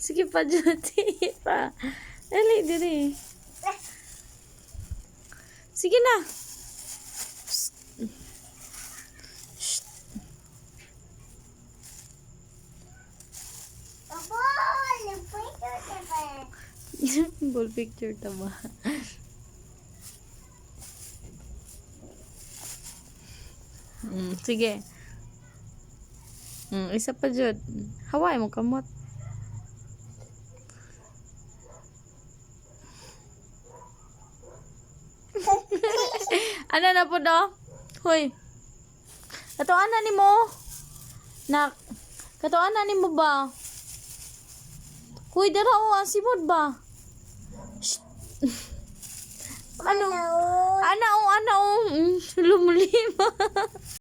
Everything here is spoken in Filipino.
Sige pa, Judy. Pa. Dali, dali. Sige na. Ball picture ta ba? Sige. Isa pa jud. Haway mo kamot. Ano na po do? Hoy. Katuan na nimo? Nak. Katuan na nimo ba? Hoy, dara o asimod ba? Shh. Ano? Ana o. Lumulima.